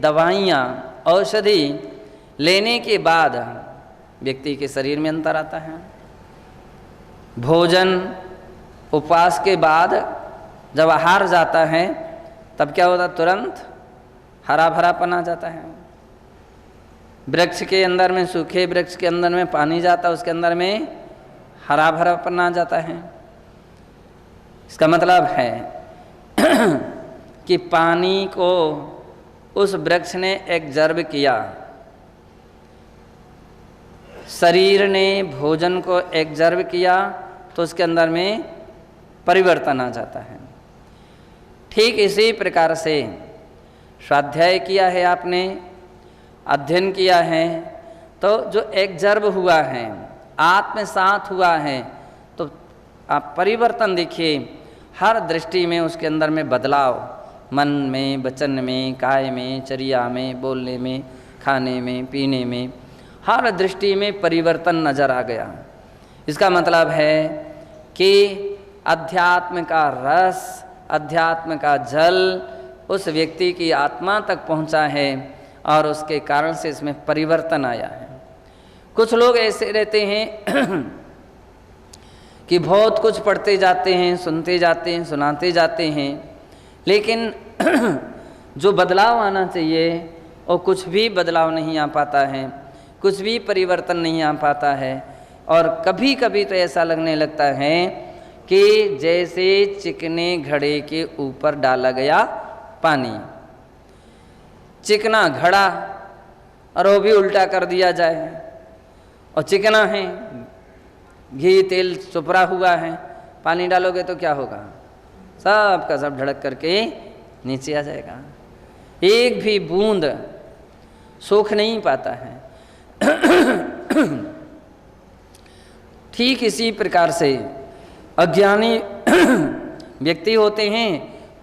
दवाइयाँ औषधि लेने के बाद व्यक्ति के शरीर में अंतर आता है। भोजन उपवास के बाद जब आहार जाता है तब क्या होता, तुरंत हरा भरापन आ जाता है। वृक्ष के अंदर में, सूखे वृक्ष के अंदर में पानी जाता है, उसके अंदर में हरा भरापन आ जाता है। इसका मतलब है कि पानी को उस वृक्ष ने एब्जॉर्ब किया, शरीर ने भोजन को एब्जॉर्ब किया, तो उसके अंदर में परिवर्तन आ जाता है। ठीक इसी प्रकार से स्वाध्याय किया है आपने, अध्ययन किया है, तो जो एब्जॉर्ब हुआ है, आत्मसात हुआ है, तो आप परिवर्तन देखिए हर दृष्टि में, उसके अंदर में बदलाव, मन में, वचन में, काय में, चर्या में, बोलने में, खाने में, पीने में, हर दृष्टि में परिवर्तन नजर आ गया। इसका मतलब है कि अध्यात्म का रस, अध्यात्म का जल उस व्यक्ति की आत्मा तक पहुंचा है और उसके कारण से इसमें परिवर्तन आया है। कुछ लोग ऐसे रहते हैं कि बहुत कुछ पढ़ते जाते हैं, सुनते जाते हैं, सुनाते जाते हैं, लेकिन जो बदलाव आना चाहिए वो कुछ भी बदलाव नहीं आ पाता है, कुछ भी परिवर्तन नहीं आ पाता है। और कभी कभी तो ऐसा लगने लगता है कि जैसे चिकने घड़े के ऊपर डाला गया पानी, चिकना घड़ा और वो भी उल्टा कर दिया जाए, और चिकना है, घी तेल चुपरा हुआ है, पानी डालोगे तो क्या होगा, सब का सब ढड़क करके नीचे आ जाएगा, एक भी बूंद सूख नहीं पाता है। ठीक इसी प्रकार से अज्ञानी व्यक्ति होते हैं,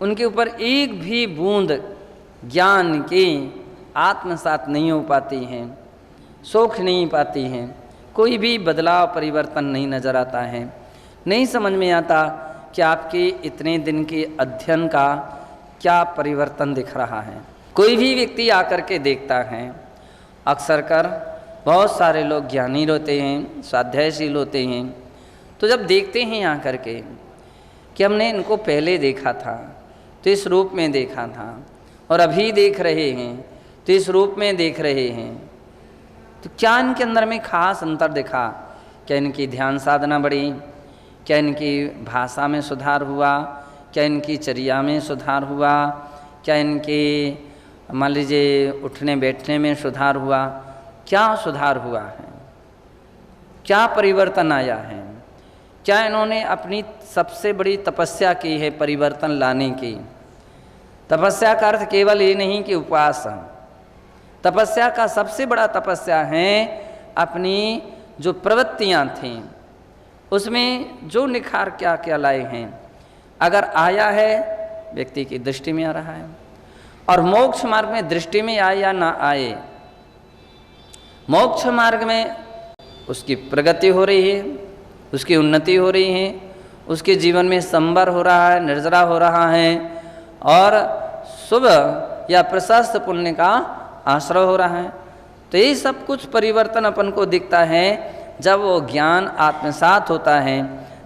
उनके ऊपर एक भी बूंद ज्ञान की आत्मसात नहीं हो पाती हैं, सोख नहीं पाती हैं, कोई भी बदलाव परिवर्तन नहीं नजर आता है। नहीं समझ में आता कि आपके इतने दिन के अध्ययन का क्या परिवर्तन दिख रहा है। कोई भी व्यक्ति आकर के देखता है, अक्सर कर बहुत सारे लोग ज्ञानी होते हैं, स्वाध्यायशील होते हैं, तो जब देखते हैं आकर के कि हमने इनको पहले देखा था तो इस रूप में देखा था, और अभी देख रहे हैं तो इस रूप में देख रहे हैं, तो क्या इनके अंदर में खास अंतर दिखा? क्या इनकी ध्यान साधना बढ़ी? क्या इनकी भाषा में सुधार हुआ? क्या इनकी चर्या में सुधार हुआ? क्या इनके मान लीजिए उठने बैठने में सुधार हुआ? क्या सुधार हुआ है? क्या परिवर्तन आया है? क्या इन्होंने अपनी सबसे बड़ी तपस्या की है परिवर्तन लाने की? तपस्या का अर्थ केवल ये नहीं कि उपवास, तपस्या का सबसे बड़ा तपस्या है अपनी जो प्रवृत्तियाँ थीं उसमें जो निखार क्या क्या लाए हैं, अगर आया है व्यक्ति की दृष्टि में आ रहा है, और मोक्ष मार्ग में दृष्टि में आए या ना आए, मोक्ष मार्ग में उसकी प्रगति हो रही है, उसकी उन्नति हो रही है, उसके जीवन में संवर हो रहा है, निर्जरा हो रहा है, और शुभ या प्रशस्त पुण्य का आश्रय हो रहा है। तो ये सब कुछ परिवर्तन अपन को दिखता है जब वो ज्ञान आत्मसात होता है,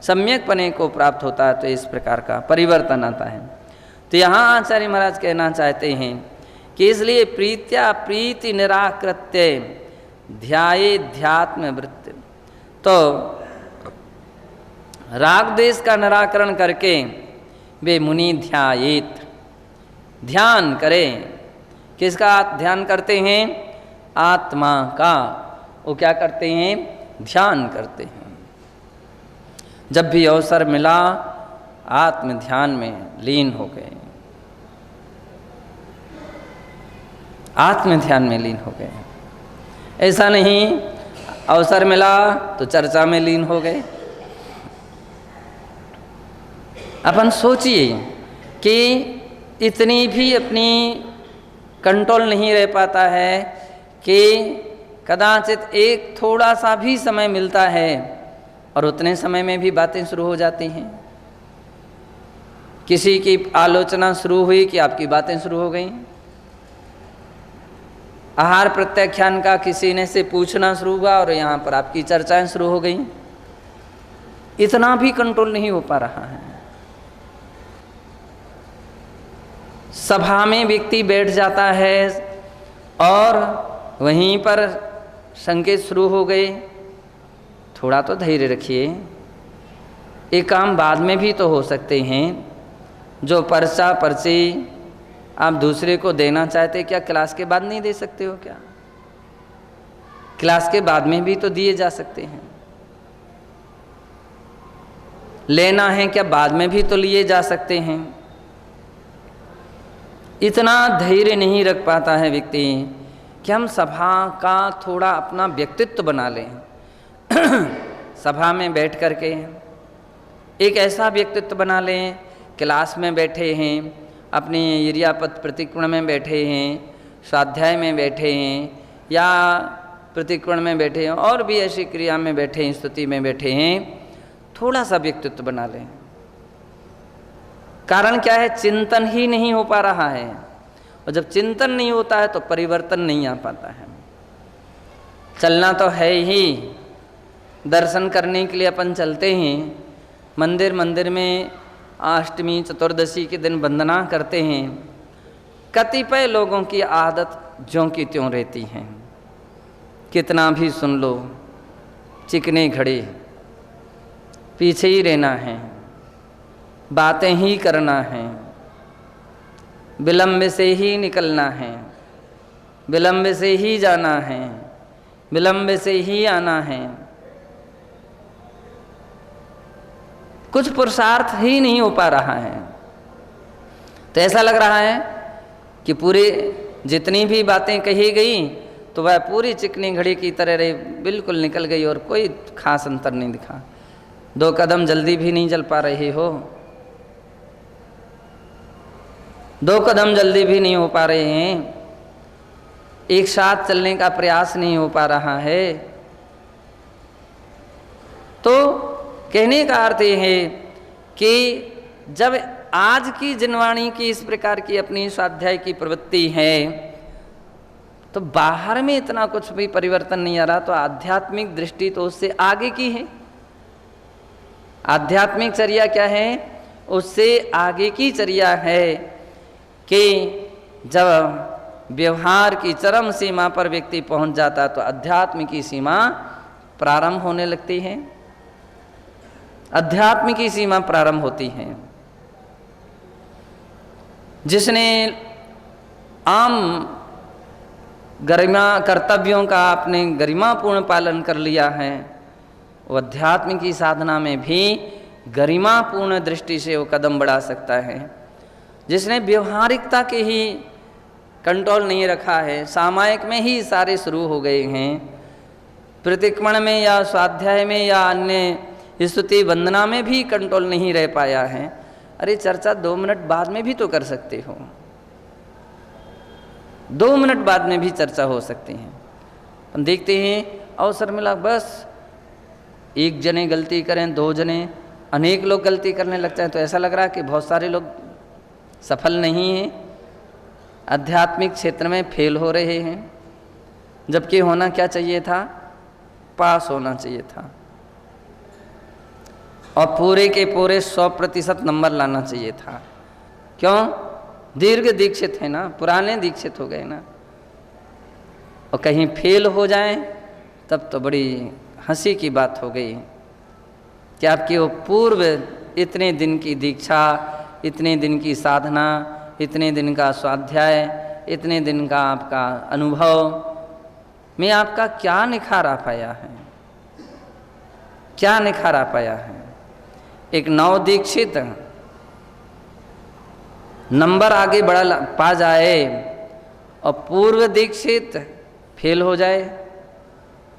सम्यक पने को प्राप्त होता है, तो इस प्रकार का परिवर्तन आता है। तो यहाँ आचार्य महाराज कहना चाहते हैं कि इसलिए प्रीत्या प्रीति निराकृत्य ध्याये ध्यात्म वृत्ति, तो राग द्वेष का निराकरण करके वे मुनि ध्यायेत, ध्यान करें। किसका ध्यान करते हैं? आत्मा का। वो क्या करते हैं? ध्यान करते हैं। जब भी अवसर मिला आत्म ध्यान में लीन हो गए, आत्म ध्यान में लीन हो गए। ऐसा नहीं अवसर मिला तो चर्चा में लीन हो गए। अपन सोचिए कि इतनी भी अपनी कंट्रोल नहीं रह पाता है कि कदाचित एक थोड़ा सा भी समय मिलता है और उतने समय में भी बातें शुरू हो जाती हैं। किसी की आलोचना शुरू हुई कि आपकी बातें शुरू हो गई, आहार प्रत्याख्यान का किसी ने से पूछना शुरू हुआ और यहाँ पर आपकी चर्चाएं शुरू हो गई। इतना भी कंट्रोल नहीं हो पा रहा है। सभा में व्यक्ति बैठ जाता है और वहीं पर संकेत शुरू हो गए। थोड़ा तो धैर्य रखिए, ये काम बाद में भी तो हो सकते हैं। जो पर्ची आप दूसरे को देना चाहते, क्या क्लास के बाद नहीं दे सकते हो? क्या क्लास के बाद में भी तो दिए जा सकते हैं। लेना है क्या बाद में भी तो लिए जा सकते हैं। इतना धैर्य नहीं रख पाता है व्यक्ति कि हम सभा का थोड़ा अपना व्यक्तित्व बना लें। सभा में बैठ करके एक ऐसा व्यक्तित्व बना लें, क्लास में बैठे हैं, अपनी इरियापत प्रतिक्रमण में बैठे हैं, स्वाध्याय में बैठे हैं या प्रतिक्रमण में बैठे हैं और भी ऐसी क्रिया में बैठे हैं, स्तुति में बैठे हैं, थोड़ा सा व्यक्तित्व बना लें। कारण क्या है? चिंतन ही नहीं हो पा रहा है, और जब चिंतन नहीं होता है तो परिवर्तन नहीं आ पाता है। चलना तो है ही, दर्शन करने के लिए अपन चलते हैं, मंदिर में अष्टमी चतुर्दशी के दिन वंदना करते हैं। कतिपय लोगों की आदत ज्यों की त्यों रहती है, कितना भी सुन लो, चिकने घड़े, पीछे ही रहना है, बातें ही करना है, विलंब से ही निकलना है, विलंब से ही जाना है, विलंब से ही आना है। कुछ पुरुषार्थ ही नहीं हो पा रहा है। तो ऐसा लग रहा है कि पूरे जितनी भी बातें कही गई तो वह पूरी चिकनी घड़ी की तरह रही, बिल्कुल निकल गई और कोई खास अंतर नहीं दिखा। 2 कदम जल्दी भी नहीं चल पा रहे हो, 2 कदम जल्दी भी नहीं हो पा रहे हैं, एक साथ चलने का प्रयास नहीं हो पा रहा है। तो कहने का अर्थ ये है कि जब आज की जिनवाणी की इस प्रकार की अपनी स्वाध्याय की प्रवृत्ति है तो बाहर में इतना कुछ भी परिवर्तन नहीं आ रहा, तो आध्यात्मिक दृष्टि तो उससे आगे की है। आध्यात्मिक चर्या क्या है? उससे आगे की चर्या है कि जब व्यवहार की चरम सीमा पर व्यक्ति पहुंच जाता तो अध्यात्म की सीमा प्रारंभ होने लगती है, अध्यात्म की सीमा प्रारंभ होती है। जिसने आम गरिमा कर्तव्यों का अपने गरिमापूर्ण पालन कर लिया है, वो अध्यात्म की साधना में भी गरिमापूर्ण दृष्टि से वो कदम बढ़ा सकता है। जिसने व्यवहारिकता के ही कंट्रोल नहीं रखा है, सामायिक में ही सारे शुरू हो गए हैं, प्रतिक्रमण में या स्वाध्याय में या अन्य स्तुति वंदना में भी कंट्रोल नहीं रह पाया है। अरे चर्चा 2 मिनट बाद में भी तो कर सकते हो, 2 मिनट बाद में भी चर्चा हो सकती है। हम देखते हैं अवसर मिला, बस एक जने गलती करें, 2 जने, अनेक लोग गलती करने लगते हैं, तो ऐसा लग रहा है कि बहुत सारे लोग सफल नहीं हैं, आध्यात्मिक क्षेत्र में फेल हो रहे हैं। जबकि होना क्या चाहिए था? पास होना चाहिए था और पूरे के पूरे 100% नंबर लाना चाहिए था। क्यों? दीर्घ दीक्षित है ना, पुराने दीक्षित हो गए ना, और कहीं फेल हो जाएं तब तो बड़ी हंसी की बात हो गई कि आपकी वो पूर्व इतने दिन की दीक्षा, इतने दिन की साधना, इतने दिन का स्वाध्याय, इतने दिन का आपका अनुभव में आपका क्या निखार आ पाया है, क्या निखार आ पाया है। एक नव दीक्षित नंबर आगे बढ़ा पा जाए और पूर्व दीक्षित फेल हो जाए,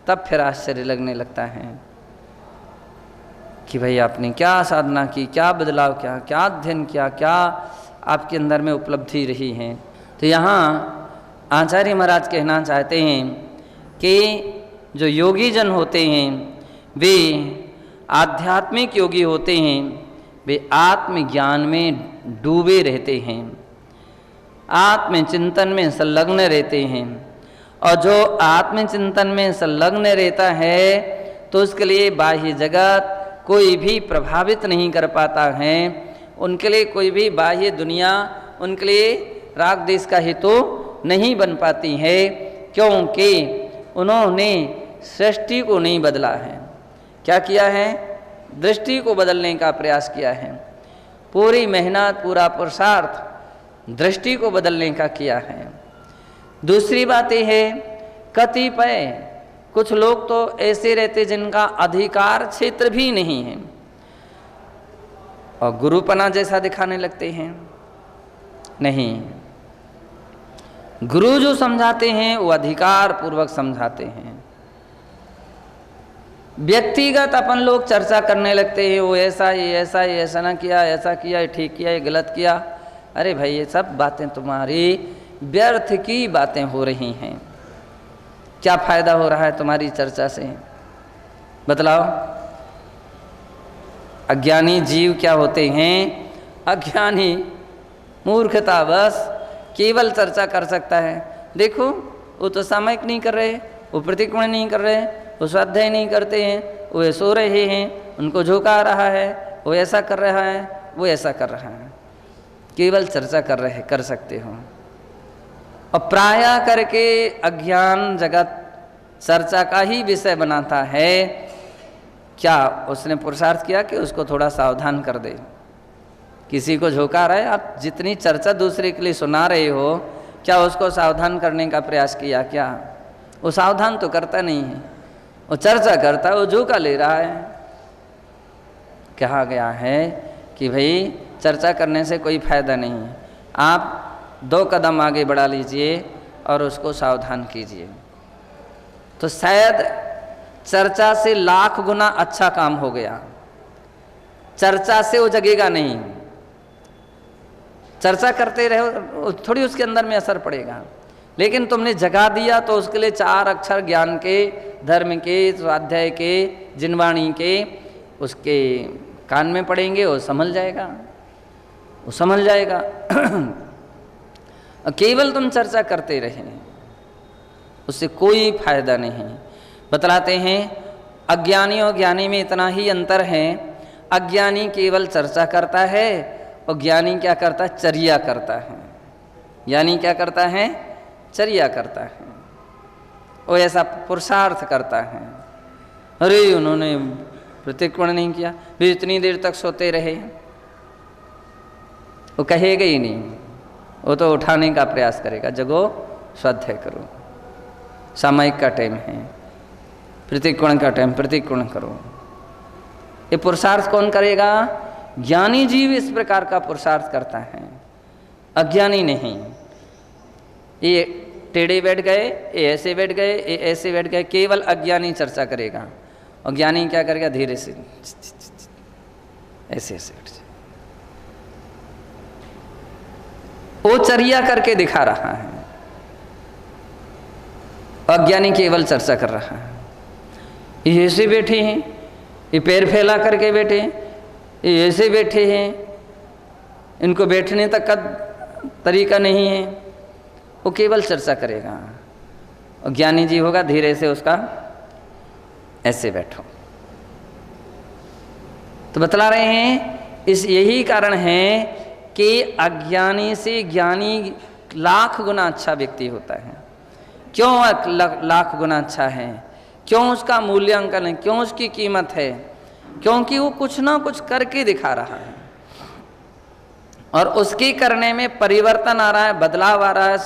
तब फिर आश्चर्य लगने लगता है कि भाई आपने क्या साधना की, क्या बदलाव किया, क्या अध्ययन किया, क्या आपके अंदर में उपलब्धि रही है। तो यहाँ आचार्य महाराज कहना चाहते हैं कि जो योगी जन होते हैं वे आध्यात्मिक योगी होते हैं, वे आत्मज्ञान में डूबे रहते हैं, आत्मचिंतन में संलग्न रहते हैं और जो आत्मचिंतन में संलग्न रहता है तो उसके लिए बाह्य जगत कोई भी प्रभावित नहीं कर पाता है। उनके लिए कोई भी बाह्य दुनिया उनके लिए राग देश का हेतु नहीं बन पाती है, क्योंकि उन्होंने सृष्टि को नहीं बदला है। क्या किया है? दृष्टि को बदलने का प्रयास किया है। पूरी मेहनत, पूरा पुरुषार्थ दृष्टि को बदलने का किया है। दूसरी बात यह है, कतिपय कुछ लोग तो ऐसे रहते जिनका अधिकार क्षेत्र भी नहीं है और गुरुपना जैसा दिखाने लगते हैं। नहीं, गुरु जो समझाते हैं वो अधिकार पूर्वक समझाते हैं। व्यक्तिगत अपन लोग चर्चा करने लगते हैं, वो ऐसा, ये ऐसा, ये ऐसा ना किया, ऐसा किया, ये ठीक किया, ये गलत किया। अरे भाई, ये सब बातें तुम्हारी व्यर्थ की बातें हो रही हैं। क्या फायदा हो रहा है तुम्हारी चर्चा से? बतलाओ। अज्ञानी जीव क्या होते हैं? अज्ञानी मूर्खता बस केवल चर्चा कर सकता है। देखो, वो तो सामयिक नहीं कर रहे, वो प्रतिक्रमण नहीं कर रहे, वो स्वाध्याय नहीं करते हैं, वो सो रहे हैं, उनको झोंका आ रहा है, वो ऐसा कर रहा है, वो ऐसा कर रहा है। केवल चर्चा कर सकते हो। और प्रायः करके अज्ञान जगत चर्चा का ही विषय बनाता है। क्या उसने पुरुषार्थ किया कि उसको थोड़ा सावधान कर दे? किसी को झोंका रहा है, आप जितनी चर्चा दूसरे के लिए सुना रहे हो, क्या उसको सावधान करने का प्रयास किया? क्या वो सावधान तो करता नहीं है, वो चर्चा करता है, वो झोंका ले रहा है। कहा गया है कि भाई चर्चा करने से कोई फायदा नहीं है, आप 2 कदम आगे बढ़ा लीजिए और उसको सावधान कीजिए, तो शायद चर्चा से लाख गुना अच्छा काम हो गया। चर्चा से वो जगेगा नहीं, चर्चा करते रहो, थोड़ी उसके अंदर में असर पड़ेगा। लेकिन तुमने जगा दिया तो उसके लिए 4 अक्षर ज्ञान के, धर्म के, स्वाध्याय के, जिनवाणी के उसके कान में पड़ेंगे, वो संभल जाएगा, वो समझ जाएगा। केवल तुम चर्चा करते रहे, उससे कोई फायदा नहीं। बतलाते हैं, अज्ञानी और ज्ञानी में इतना ही अंतर है। अज्ञानी केवल चर्चा करता है और ज्ञानी क्या करता है? चर्या करता है। ज्ञानी क्या करता है? चर्या करता है। वो ऐसा पुरुषार्थ करता है। अरे उन्होंने प्रतिक्रमण नहीं किया, वे इतनी देर तक सोते रहे, वो कहेगा ही नहीं, वो तो उठाने का प्रयास करेगा। जगो, स्वाध्याय करो, सामयिक का टाइम है, प्रतिक्रमण का टाइम, प्रतिक्रमण करो। ये पुरुषार्थ कौन करेगा? ज्ञानी जीव इस प्रकार का पुरुषार्थ करता है, अज्ञानी नहीं। ये टेढ़े बैठ गए, ये ऐसे बैठ गए, ये ऐसे बैठ गए, केवल अज्ञानी चर्चा करेगा और ज्ञानी क्या करेगा? धीरे से ऐसे ऐसे बैठ जाए। वो चर्या करके दिखा रहा है, अज्ञानी केवल चर्चा कर रहा है। ये ऐसे बैठे हैं, ये पैर फैला करके बैठे हैं, ये ऐसे बैठे हैं, इनको बैठने तक का तरीका नहीं है, वो केवल चर्चा करेगा। और ज्ञानी जी होगा, धीरे से उसका ऐसे बैठो। तो बतला रहे हैं, इस यही कारण है कि अज्ञानी से ज्ञानी लाख गुना अच्छा व्यक्ति होता है। क्यों लाख गुना अच्छा है? क्यों उसका मूल्यांकन है? क्यों उसकी कीमत है? क्योंकि वो कुछ ना कुछ करके दिखा रहा है और उसके करने में परिवर्तन आ रहा है, बदलाव आ रहा है,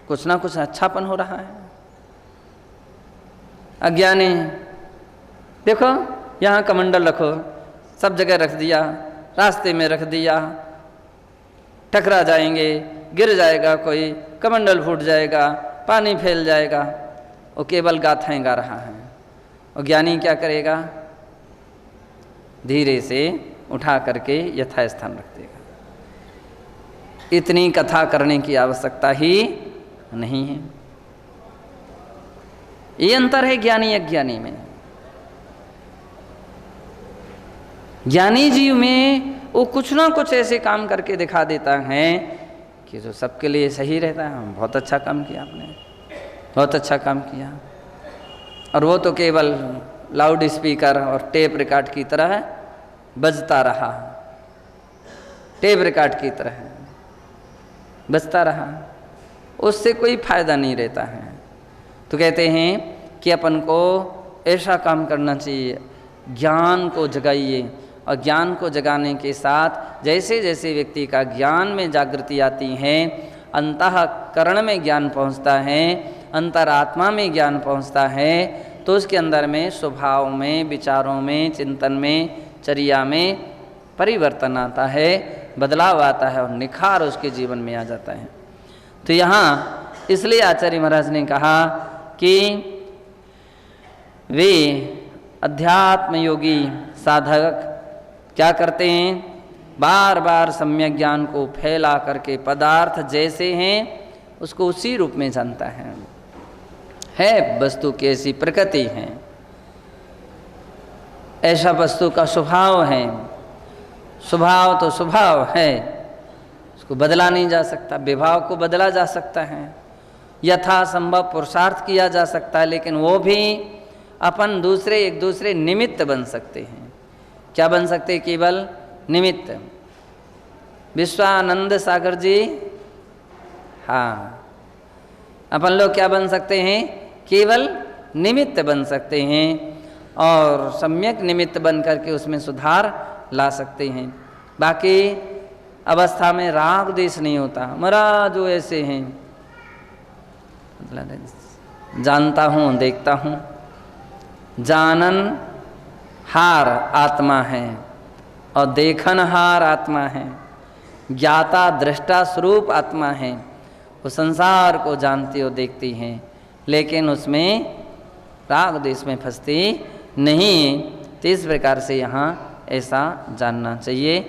कुछ ना कुछ अच्छापन हो रहा है। अज्ञानी देखो, यहाँ कमंडल रखो, सब जगह रख दिया, रास्ते में रख दिया, टकरा जाएंगे, गिर जाएगा कोई, कमंडल फूट जाएगा, पानी फैल जाएगा, वो केवल गाथाएं गा रहा है। और ज्ञानी क्या करेगा? धीरे से उठा करके यथास्थान रख देगा। इतनी कथा करने की आवश्यकता ही नहीं है। ये अंतर है ज्ञानी अज्ञानी में। ज्ञानी जीव में वो कुछ ना कुछ ऐसे काम करके दिखा देता है कि जो सबके लिए सही रहता है। बहुत अच्छा काम किया आपने, बहुत अच्छा काम किया। और वो तो केवल लाउड स्पीकर और टेप रिकॉर्ड की तरह बजता रहा, टेप रिकॉर्ड की तरह बजता रहा, उससे कोई फायदा नहीं रहता है। तो कहते हैं कि अपन को ऐसा काम करना चाहिए, ज्ञान को जगाइए, और ज्ञान को जगाने के साथ जैसे जैसे व्यक्ति का ज्ञान में जागृति आती है, अंतःकरण में ज्ञान पहुंचता है, अंतरात्मा में ज्ञान पहुंचता है, तो उसके अंदर में स्वभाव में, विचारों में, चिंतन में, चर्या में परिवर्तन आता है, बदलाव आता है और निखार उसके जीवन में आ जाता है। तो यहाँ इसलिए आचार्य महाराज ने कहा कि वे अध्यात्म योगी साधक क्या करते हैं, बार बार सम्यक ज्ञान को फैला करके पदार्थ जैसे हैं उसको उसी रूप में जानता है वस्तु की ऐसी प्रकृति है, ऐसा वस्तु का स्वभाव है, स्वभाव तो स्वभाव है, उसको बदला नहीं जा सकता। विभाव को बदला जा सकता है, यथासंभव पुरुषार्थ किया जा सकता है, लेकिन वो भी अपन दूसरे एक दूसरे निमित्त बन सकते हैं। क्या बन सकते हैं? केवल निमित्त। विश्वानंद सागर जी, हाँ, अपन लोग क्या बन सकते हैं? केवल निमित्त बन सकते हैं और सम्यक निमित्त बन करके उसमें सुधार ला सकते हैं। बाकी अवस्था में राग द्वेष नहीं होता। महाराज जो ऐसे हैं, जानता हूँ, देखता हूँ, जानन हार आत्मा है और देखन हार आत्मा है, ज्ञाता दृष्टा स्वरूप आत्मा है। वो संसार को जानती और देखती हैं, लेकिन उसमें राग द्वेष में फंसती नहीं। तो इस प्रकार से यहाँ ऐसा जानना चाहिए।